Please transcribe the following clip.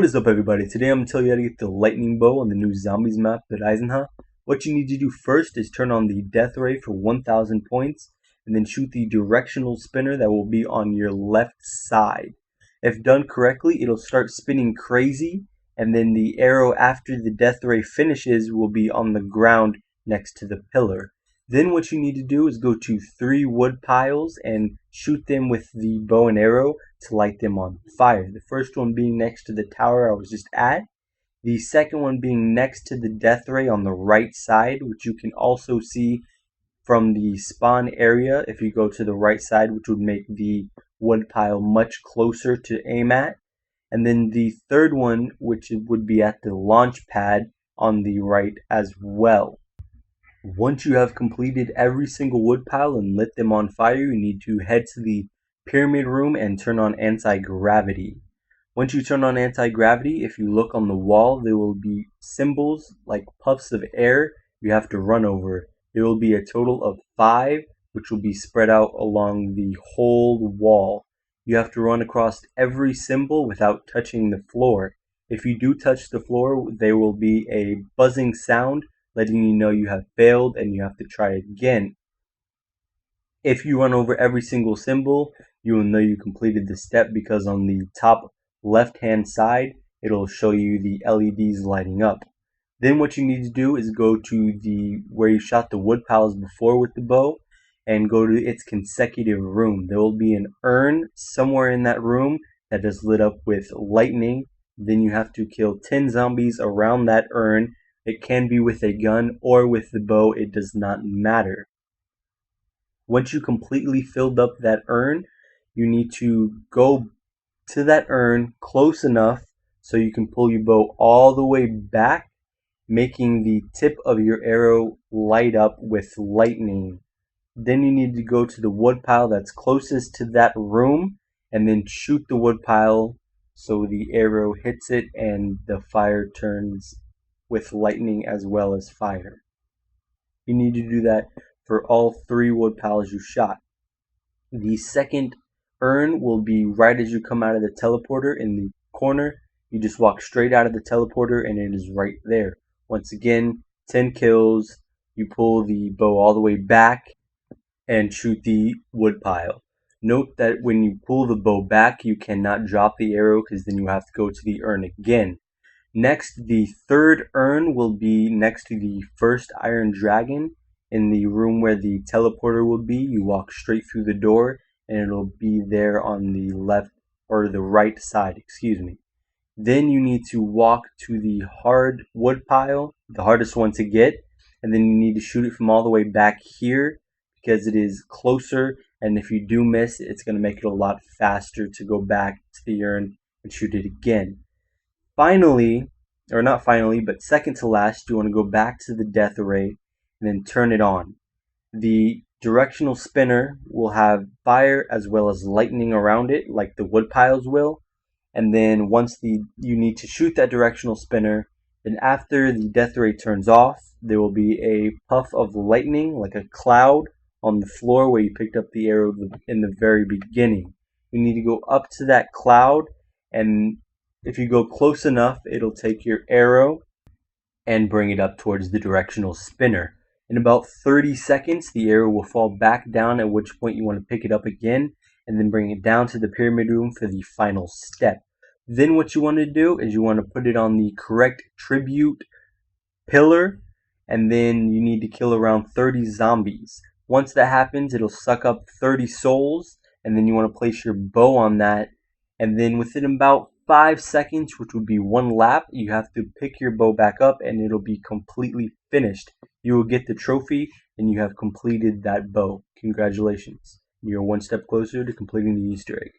What is up, everybody? Today I'm going to tell you how to get the lightning bow on the new zombies map at Eisendrache. What you need to do first is turn on the death ray for 1000 points and then shoot the directional spinner that will be on your left side. If done correctly, it'll start spinning crazy, and then the arrow after the death ray finishes will be on the ground next to the pillar. Then what you need to do is go to 3 wood piles and shoot them with the bow and arrow to light them on fire. The first one being next to the tower I was just at. The second one being next to the death ray on the right side, which you can also see from the spawn area if you go to the right side, which would make the wood pile much closer to aim at. And then the third one, which would be at the launch pad on the right as well. Once you have completed every single wood pile and lit them on fire, you need to head to the pyramid room and turn on anti-gravity. Once you turn on anti-gravity, if you look on the wall, there will be symbols like puffs of air you have to run over. There will be a total of 5, which will be spread out along the whole wall. You have to run across every symbol without touching the floor. If you do touch the floor, there will be a buzzing sound letting you know you have failed and you have to try again. If you run over every single symbol, you will know you completed the step, because on the top left hand side it'll show you the LEDs lighting up. Then what you need to do is go to where you shot the wood piles before with the bow and go to its consecutive room. There will be an urn somewhere in that room that is lit up with lightning. Then you have to kill 10 zombies around that urn. It can be with a gun or with the bow, it does not matter. Once you completely filled up that urn, you need to go to that urn close enough so you can pull your bow all the way back, making the tip of your arrow light up with lightning. Then you need to go to the wood pile that's closest to that room and then shoot the wood pile so the arrow hits it and the fire turns with lightning as well as fire. You need to do that for all 3 wood piles you shot. The second urn will be right as you come out of the teleporter in the corner. You just walk straight out of the teleporter and it is right there. Once again, 10 kills, you pull the bow all the way back and shoot the wood pile. Note that when you pull the bow back, you cannot drop the arrow, because then you have to go to the urn again. Next, the third urn will be next to the first iron dragon in the room where the teleporter will be. You walk straight through the door and it'll be there on the left or the right side, excuse me. Then you need to walk to the hard wood pile, the hardest one to get, and then you need to shoot it from all the way back here because it is closer, and if you do miss, it's going to make it a lot faster to go back to the urn and shoot it again. Finally, or not finally, but second to last, you want to go back to the death ray and then turn it on. The directional spinner will have fire as well as lightning around it, like the wood piles will. And then once you need to shoot that directional spinner, then after the death ray turns off, there will be a puff of lightning, like a cloud, on the floor where you picked up the arrow in the very beginning. You need to go up to that cloud, and if you go close enough, it'll take your arrow and bring it up towards the directional spinner. In about 30 seconds, the arrow will fall back down, at which point you want to pick it up again and then bring it down to the pyramid room for the final step. Then what you want to do is you want to put it on the correct tribute pillar, and then you need to kill around 30 zombies. Once that happens, it'll suck up 30 souls, and then you want to place your bow on that, and then within about 5 seconds, which would be 1 lap, you have to pick your bow back up and it'll be completely finished. You will get the trophy and you have completed that bow. Congratulations. You're 1 step closer to completing the Easter egg.